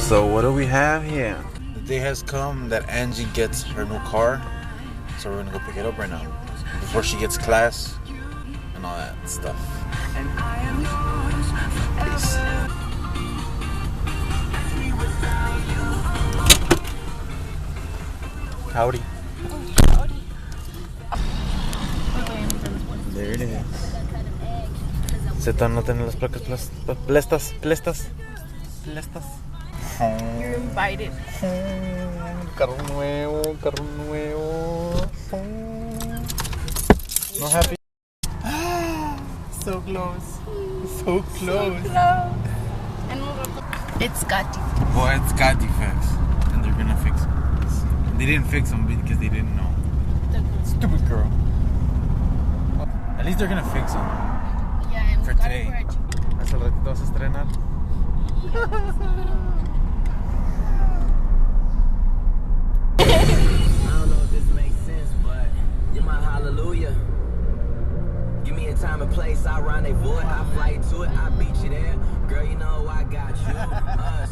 So what do we have here? The day has come that Angie gets her new car. So we're gonna go pick it up right now. Before she gets class and all that stuff. Peace. Howdy. Howdy. There it is. Se están notando las placas plestas. You're invited. Carro nuevo. No happy. So close. So close. It's got defects. Well, it's got defects, and they're gonna fix them. They didn't fix them because they didn't know. Stupid girl. At least they're gonna fix them. Yeah, and For today. Hasta el ratito vas a estrenar. I don't know if this makes sense, but you're my hallelujah. Give me a time and place, I rendezvous it, I fly to it, I beat you there. Girl, you know I got you, us,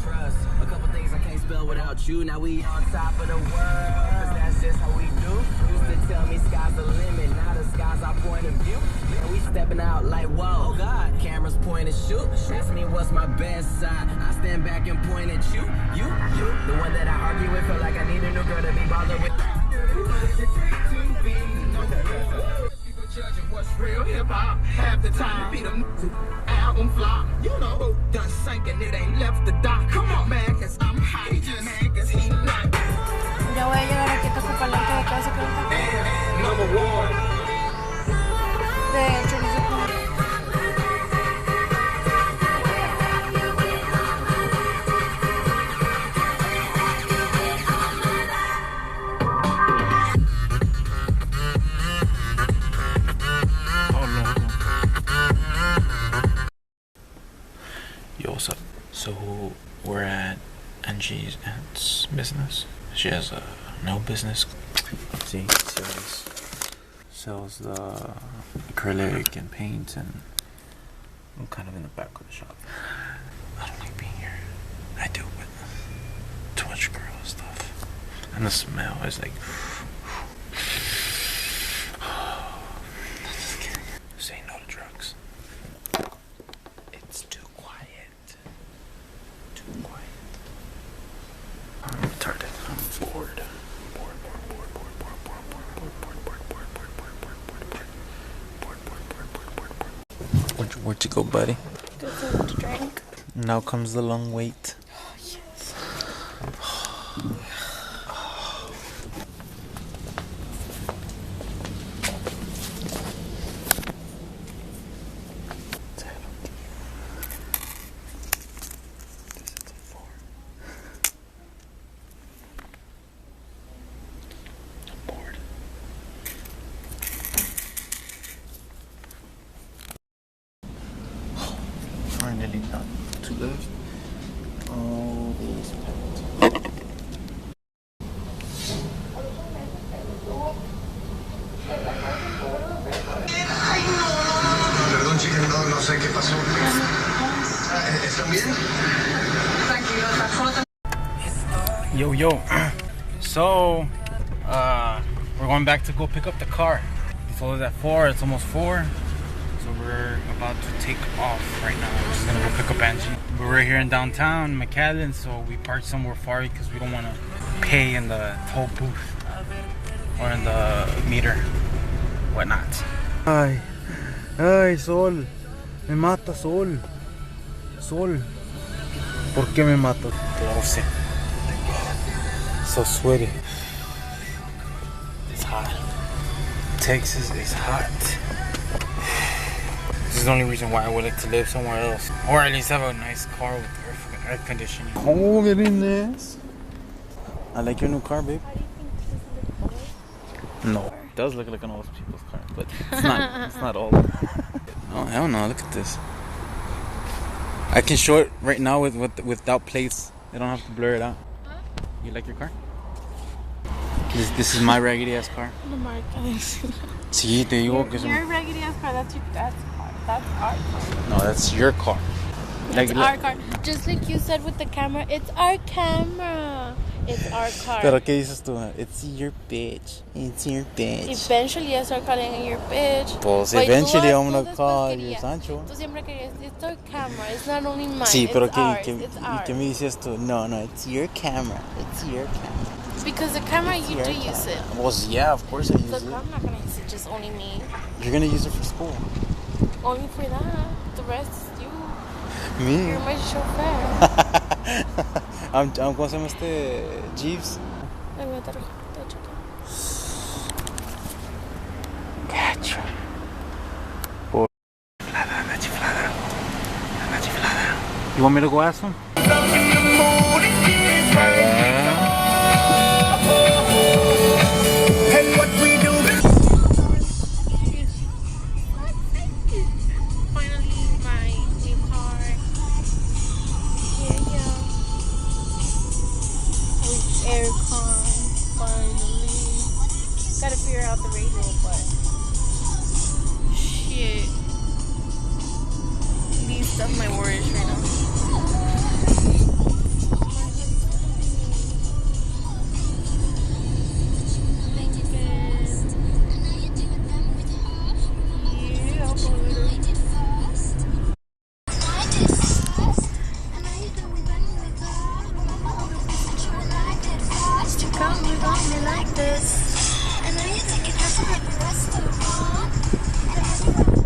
trust. A couple things I can't spell without you. Now we on top of the world, cause that's just how we do. Used to tell me sky's the limit, now the sky's our point of view. Man, we stepping out like, whoa, oh God, cameras point and shoot. Ask me what's my best side, I stand back and point at you. The one that I argue with, feel like I need a new girl to be bothered with. Judging what's real hip-hop, half the time beat them album flop. You know, done sinking, it ain't left the dock. Come on, man, cause I'm hot, just man, cause he not. Ya voy a llegar aquí a tu palanca de casa que Number one. de chorizo con... Yo, what's up? So we're at Angie's aunt's business. She has a no business. See, sells the acrylic and paint, and I'm kind of in the back of the shop. I don't like being here. I do, but too much girl stuff, and the smell is like. Just kidding. Say no to drugs. It's too quiet. Too quiet. I'm retarded. I'm bored. Where'd you go, buddy? Get something to drink. Now comes the long wait. Oh, yes. Finally, not to left. Oh, Perdón, chica, no sé qué pasó. ¿Están bien? Yo. So, we're going back to go pick up the car. He told us at 4. It's almost 4. So we're about to take off right now. We're just gonna go pick up Angie. We're right here in downtown McAllen, so we parked somewhere far because we don't want to pay in the toll booth or in the meter, whatnot. Ay, Sol, me mata, Sol. ¿Por qué me mata? Lo sé. So sweaty. It's hot. Texas is hot. This is the only reason why I would like to live somewhere else. Or at least have a nice car with air conditioning. Oh, very nice. I like your new car, babe. No. It does look like an old people's car, but it's not. It's not old. Oh, hell no. Look at this. I can show it right now without plates. I don't have to blur it out. Huh? You like your car? This is my raggedy ass car. No marcas. Sí, te digo que es Your raggedy ass car, that's our car. No, that's your car. It's our car. Just like you said with the camera, it's our camera. It's our car. Pero ¿qué dices tú? It's your bitch. It's your bitch. Eventually I start calling your bitch. Pues But eventually tú I'm gonna después call querías. your Sancho. Tú siempre querías, it's our camera. It's not only mine. Sí, pero it's ours. It's ours. ¿qué me dices tú? No, it's your camera. It's your camera. Because the camera, It's you your do camera. use it. Well, yeah, of course I use So it. I'm not gonna use it, just only me. You're gonna use it for school. Only for that. The rest is you. Me? You're my chauffeur. ¿Cómo se llama este? Jeeves? Ay, me está chocando. Gacho. Oh, anda chiflada. You want me to go ask him? Finally, my new car. Yeah. With aircon, finally. Gotta figure out the radio, but shit. These stuff my worries right now. Come without me like this, and now you think it has to be the rest of